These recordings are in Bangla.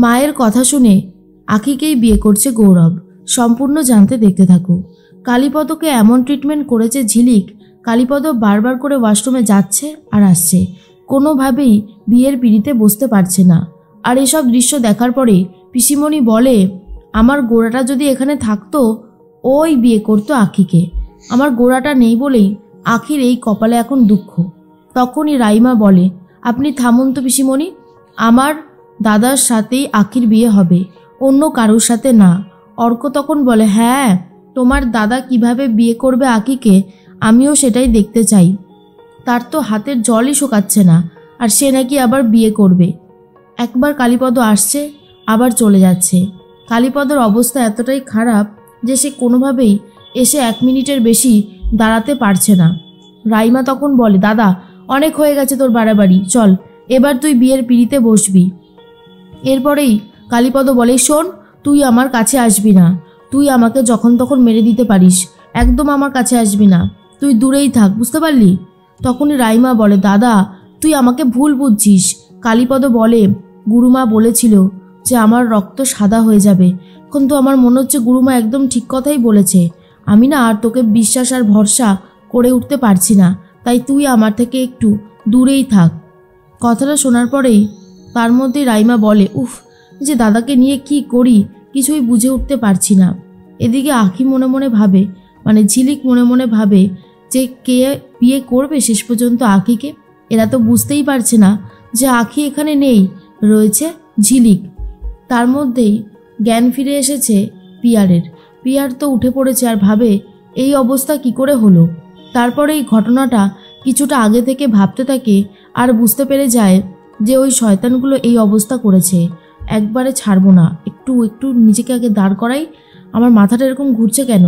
মায়ের কথা শুনে আখিকেই বিয়ে করছে গৌরব। সম্পূর্ণ জানতে দেখতে থাকো। কালীপদকে এমন ট্রিটমেন্ট করেছে ঝিলিক, কালীপদ বারবার করে ওয়াশরুমে যাচ্ছে আর আসছে, কোনোভাবেই বিয়ের পিঁড়িতে বসতে পারছে না। আর এসব দৃশ্য দেখার পরে পিসিমণি বলে, আমার গোড়াটা যদি এখানে থাকতো ওই বিয়ে করতো আখিকে। আমার গোড়াটা নেই বলেই আখির এই কপালে এখন দুঃখ। তখনই রাইমা বলে, আপনি থামুন তো পিসিমণি, আমার দাদার সাথেই আখির বিয়ে হবে, অন্য কারোর সাথে না। অর্ক তখন বলে, হ্যাঁ তোমার দাদা কিভাবে বিয়ে করবে আখিকে আমিও সেটাই দেখতে চাই। তার তো হাতের জলই শোকাচ্ছে না, আর সে নাকি আবার বিয়ে করবে। একবার কালীপদ আসছে আবার চলে যাচ্ছে। কালীপদর অবস্থা এতটাই খারাপ যে সে কোনোভাবেই এসে 1 মিনিটের বেশি দাঁড়াতে পারছে না। রাইমা তখন বলে, দাদা অনেক হয়ে গেছে তোর বাড়াবাড়ি, চল এবার তুই বিয়ের পিঁড়িতে বসবি। এরপরেই কালীপদ বলে, শোন তুই আমার কাছে আসবি না, তুই আমাকে যখন তখন মেরে দিতে পারিস, একদম আমার কাছে আসবি না, তুই দূরেই থাক, বুঝতে পারলি? তখনই রাইমা বলে, দাদা তুই আমাকে ভুল বুঝছিস। কালীপদ বলে, গুরুমা বলেছিল যে আমার রক্ত সাদা হয়ে যাবে, কিন্তু আমার মনে হচ্ছে গুরুমা একদম ঠিক কথাই বলেছে। আমি না আর তোকে বিশ্বাস আর ভরসা করে উঠতে পারছি না, তাই তুই আমার থেকে একটু দূরেই থাক। কথাটা শোনার পরেই তার মধ্যে রাইমা বলে, উফ, যে দাদাকে নিয়ে কি করি কিছুই বুঝে উঠতে পারছি না। এদিকে আখি মনে মনে ভাবে, মানে ঝিলিক মনে মনে ভাবে যে কে বিয়ে করবে শেষ পর্যন্ত আখিকে। এরা তো বুঝতেই পারছে না যে আখি এখানে নেই, রয়েছে ঝিলিক। তার মধ্যেই জ্ঞান ফিরে এসেছে পিয়ারের। পিয়ার তো উঠে পড়েছে আর ভাবে এই অবস্থা কি করে হলো। তারপরে এই ঘটনাটা কিছুটা আগে থেকে ভাবতে থাকে আর বুঝতে পেরে যায় যে ওই শয়তানগুলো এই অবস্থা করেছে। একবারে ছাড়বো না, একটু একটু নিজেকে আগে দাঁড় করাই, আমার মাথাটা এরকম ঘুরছে কেন।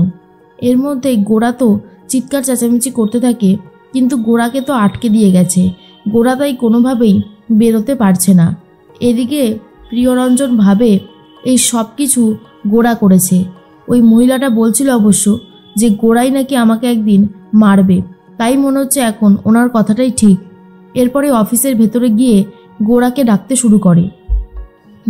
এর মধ্যে গোড়া তো চিৎকার চেঁচামেচি করতে থাকে, কিন্তু গোড়াকে তো আটকে দিয়ে গেছে, গোড়া তাই কোনোভাবেই বেরোতে পারছে না। এদিকে প্রিয়রঞ্জন ভাবে এই সব কিছু গোড়া করেছে। ওই মহিলাটা বলছিল অবশ্য যে গোড়াই নাকি আমাকে একদিন মারবে, তাই মনে হচ্ছে এখন ওনার কথাটাই ঠিক। এরপরে অফিসের ভেতরে গিয়ে গোড়াকে ডাকতে শুরু করে।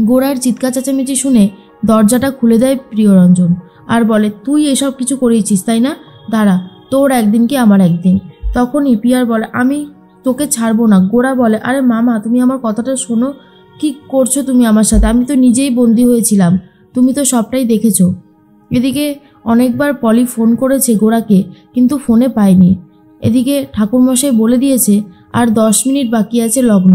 গোড়ার চিৎকার চেঁচামেচি শুনে দরজাটা খুলে দেয় প্রিয়রঞ্জন আর বলে, তুই এসব কিছু করেছিস তাই না, দাঁড়া, তোর একদিন কি আমার একদিন। তখনই পিয়ার বলে, আমি তোকে ছাড়বো না। গোড়া বলে, আরে মামা তুমি আমার কথাটা শোনো, কি করছো তুমি আমার সাথে? আমি তো নিজেই বন্দী হয়েছিলাম, তুমি তো সবটাই দেখেছো। এদিকে অনেকবার পলি ফোন করেছে গোড়াকে, কিন্তু ফোনে পায়নি। এদিকে ঠাকুরমশাই বলে দিয়েছে আর 10 মিনিট বাকি আছে লগ্ন।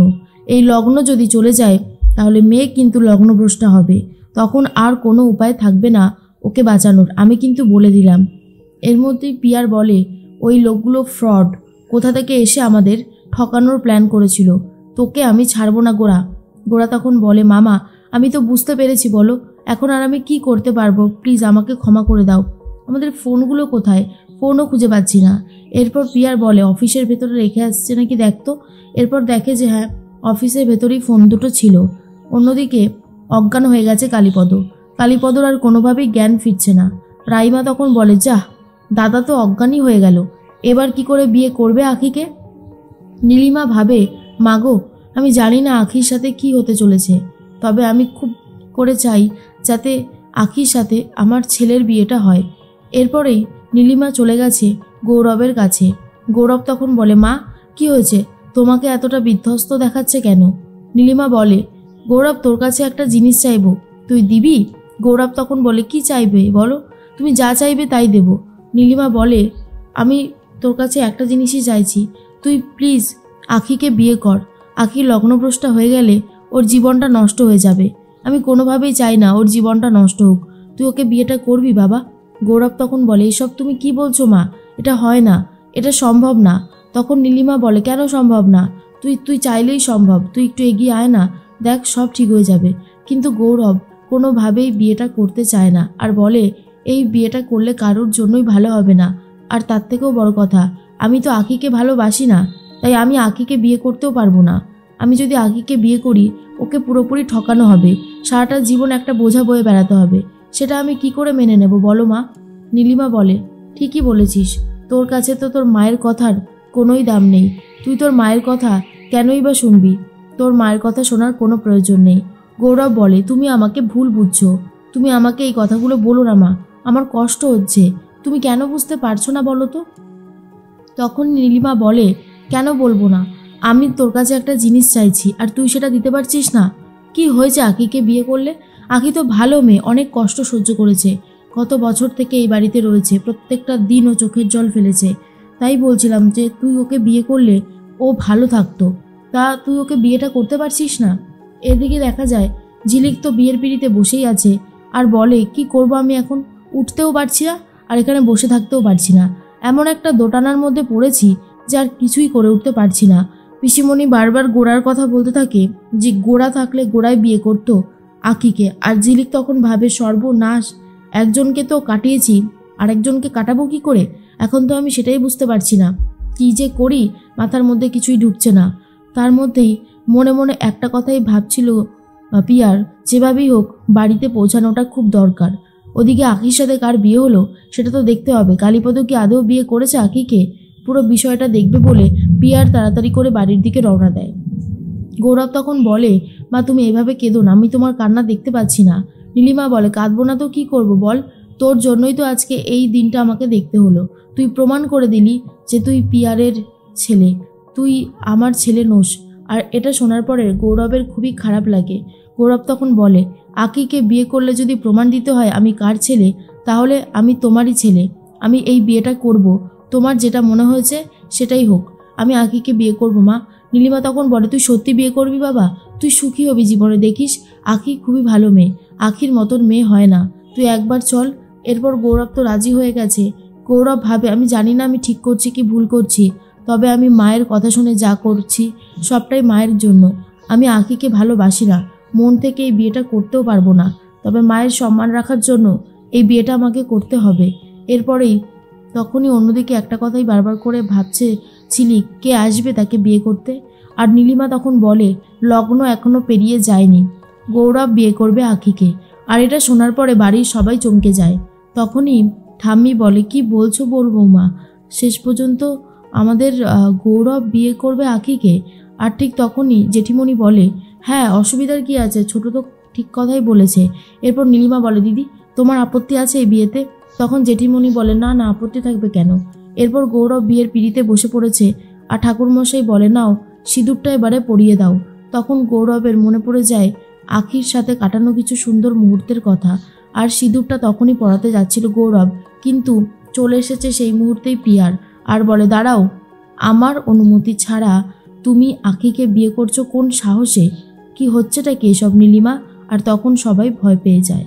এই লগ্ন যদি চলে যায় তাহলে মেয়ে কিন্তু লগ্নভ্রষ্টা হবে, তখন আর কোনো উপায় থাকবে না ওকে বাঁচানোর, আমি কিন্তু বলে দিলাম। এর মধ্যেই পিয়ার বলে, ওই লোকগুলো ফ্রড, কোথা থেকে এসে আমাদের ঠকানোর প্ল্যান করেছিল, তোকে আমি ছাড়বো না গোড়া। গোড়া তখন বলে, মামা আমি তো বুঝতে পেরেছি, বলো এখন আর আমি কি করতে পারবো, প্লিজ আমাকে ক্ষমা করে দাও। আমাদের ফোনগুলো কোথায়, ফোনও খুঁজে পাচ্ছি না। এরপর পিয়ার বলে, অফিসের ভেতরে রেখে আসছে নাকি দেখতো। এরপর দেখে যে হ্যাঁ, অফিসের ভেতরেই ফোন দুটো ছিল। অন্যদিকে অজ্ঞান হয়ে গেছে কালীপদ। কালীপদর আর কোনোভাবেই জ্ঞান ফিরছে না। রাইমা তখন বলে, যাহ, দাদা তো অজ্ঞানই হয়ে গেল, এবার কি করে বিয়ে করবে আখিকে। নীলিমা ভাবে, মাগো আমি জানি না আখির সাথে কি হতে চলেছে, তবে আমি খুব করে চাই যাতে আখির সাথে আমার ছেলের বিয়েটা হয়। এরপরেই নীলিমা চলে গেছে গৌরবের কাছে। গৌরব তখন বলে, মা কি হয়েছে, তোমাকে এতটা বিধ্বস্ত দেখাচ্ছে কেন? নীলিমা বলে, গৌরব তোর কাছে একটা জিনিস চাইবো, তুই দিবি? গৌরব তখন বলে, কি চাইবে বলো, তুমি যা চাইবে তাই দেব। নীলিমা বলে, আমি তোর কাছে একটা জিনিসই চাইছি, তুই প্লিজ আখিকে বিয়ে কর। আখি লগ্নভ্রষ্টা হয়ে গেলে ওর জীবনটা নষ্ট হয়ে যাবে, আমি কোনোভাবেই চাই না ওর জীবনটা নষ্ট হোক, তুই ওকে বিয়েটা করবি বাবা। গৌরব তখন বলে, এসব তুমি কি বলছো মা, এটা হয় না, এটা সম্ভব না। তখন নীলিমা বলে, কেন সম্ভব না, তুই চাইলেই সম্ভব, তুই একটু এগিয়ে আয় না, দেখ সব ঠিক হয়ে যাবে। কিন্তু গৌরব কোনোভাবেই বিয়েটা করতে চায় না আর বলে, এই বিয়েটা করলে কারোর জন্যই ভালো হবে না, আর তার থেকেও বড় কথা, আমি তো আখিকে ভালোবাসি না, তাই আমি আখিকে বিয়ে করতেও পারবো না। আমি যদি আখিকে বিয়ে করি ওকে পুরোপুরি ঠকানো হবে, সারাটা জীবন একটা বোঝা বয়ে বেড়াতে হবে, সেটা আমি কি করে মেনে নেব বলো মা। নীলিমা বলে, ঠিকই বলেছিস, তোর কাছে তো তোর মায়ের কথার কোনোই দাম নেই, তুই তোর মায়ের কথা কেনই বা শুনবি, তোর মায়ের কথা শোনার কোনো প্রয়োজন নেই। গৌরব বলে, তুমি আমাকে ভুল বুঝছো, তুমি আমাকে এই কথাগুলো বলো না মা, আমার কষ্ট হচ্ছে, তুমি কেন বুঝতে পারছো না বলো তো। তখন নীলিমা বলে, কেন বলবো না, আমি তোর কাছে একটা জিনিস চাইছি আর তুই সেটা দিতে পারছিস না। কি হয়েছে, আঁকিকে বিয়ে করলে? আঁকি তো ভালো মেয়ে, অনেক কষ্ট সহ্য করেছে, কত বছর থেকে এই বাড়িতে রয়েছে, প্রত্যেকটা দিন ও চোখের জল ফেলেছে। তাই বলছিলাম যে তুই ওকে বিয়ে করলে ও ভালো থাকতো, তা তুই ওকে বিয়েটা করতে পারছিস না। এদিকে দেখা যায় ঝিলিক তো বিয়ের পিঁড়িতে বসেই আছে আর বলে, কি করব আমি এখন, উঠতেও পারছি না আর এখানে বসে থাকতেও পারছি না, এমন একটা দোটানার মধ্যে পড়েছি যে আর কিছুই করে উঠতে পারছি না। পিসিমণি বারবার গোড়ার কথা বলতে থাকে যে গোড়া থাকলে গোড়ায় বিয়ে করতো আঁকিকে, আর ঝিলিক তখন ভাবে, সর্বনাশ, একজনকে তো কাটিয়েছি আর একজনকে কাটাবো কি করে, এখন তো আমি সেটাই বুঝতে পারছি না, কি যে করি মাথার মধ্যে কিছুই ঢুকছে না। তার মধ্যেই মনে মনে একটা কথাই ভাবছিল পিয়ার, যেভাবেই হোক বাড়িতে পৌঁছানোটা খুব দরকার। ওদিকে আঁকির সাথে কার বিয়ে হলো সেটা তো দেখতে হবে, কালীপদ কি আদৌ বিয়ে করেছে আঁকিকে, পুরো বিষয়টা দেখবে বলে পিয়ার তাড়াতাড়ি করে বাড়ির দিকে রওনা দেয়। গৌরব তখন বলে, মা তুমি এভাবে কেঁদো না, আমি তোমার কান্না দেখতে পাচ্ছি না। নীলিমা বলে, কাঁদবো না তো কি করব বল, তোর জন্যই তো আজকে এই দিনটা আমাকে দেখতে হলো, তুই প্রমাণ করে দিলি যে তুই পিয়ারের ছেলে, তুই আমার ছেলে নোস। আর এটা শোনার পরে গৌরবের খুবই খারাপ লাগে। গৌরব তখন বলে, আঁকিকে বিয়ে করলে যদি প্রমাণ দিতে হয় আমি কার ছেলে, তাহলে আমি তোমারই ছেলে, আমি এই বিয়েটা করব, তোমার যেটা মনে হয়েছে সেটাই হোক, আমি আঁকিকে বিয়ে করব মা। নীলিমা তখন বলে, তুই সত্যি বিয়ে করবি বাবা, তুই সুখী হবি জীবনে, দেখিস আঁকি খুবই ভালো মেয়ে, আঁকির মতন মেয়ে হয় না, তুই একবার চল। এরপর গৌরব তো রাজি হয়ে গেছে। গৌরব ভাবে, আমি জানি না আমি ঠিক করছি কি ভুল করছি, তবে আমি মায়ের কথা শুনে যা করছি সবটাই মায়ের জন্য, আমি আঁকিকে ভালোবাসি না, মন থেকে এই বিয়েটা করতেও পারবো না, তবে মায়ের সম্মান রাখার জন্য এই বিয়েটা আমাকে করতে হবে। এরপরেই তখনই অন্যদিকে একটা কথাই বারবার করে ভাবছে ঝিলিক, কে আসবে তাকে বিয়ে করতে। আর নীলিমা তখন বলে, লগ্ন এখনো পেরিয়ে যায়নি, গৌরব বিয়ে করবে আঁকিকে। আর এটা শোনার পরে বাড়ির সবাই চমকে যায়। তখনই ঠাম্মি বলে, কি বলছো বড় বৌমা, শেষ পর্যন্ত আমাদের গৌরব বিয়ে করবে আঁকিকে? আর ঠিক তখনই জেঠিমণি বলে, হ্যাঁ অসুবিধার কি আছে, ছোট তো ঠিক কথাই বলেছে। এরপর নীলিমা বলে, দিদি তোমার আপত্তি আছে এই বিয়েতে? তখন জেঠিমণি বলে, না না, আপত্তি থাকবে কেন। এরপর গৌরব বিয়ের পিঁড়িতে বসে পড়েছে আর ঠাকুরমশাই বলে, নাও সিঁদুরটা এবারে পরিয়ে দাও। তখন গৌরবের মনে পড়ে যায় আঁখির সাথে কাটানো কিছু সুন্দর মুহূর্তের কথা, আর সিঁদুরটা তখনই পরাতে যাচ্ছিল গৌরব, কিন্তু চলে এসেছে সেই মুহূর্তেই পিয়ার আর বলে, দাঁড়াও, আমার অনুমতি ছাড়া তুমি আঁখিকে বিয়ে করছো কোন সাহসে, কি হচ্ছেটা কি এসব নীলিমা? আর তখন সবাই ভয় পেয়ে যায়।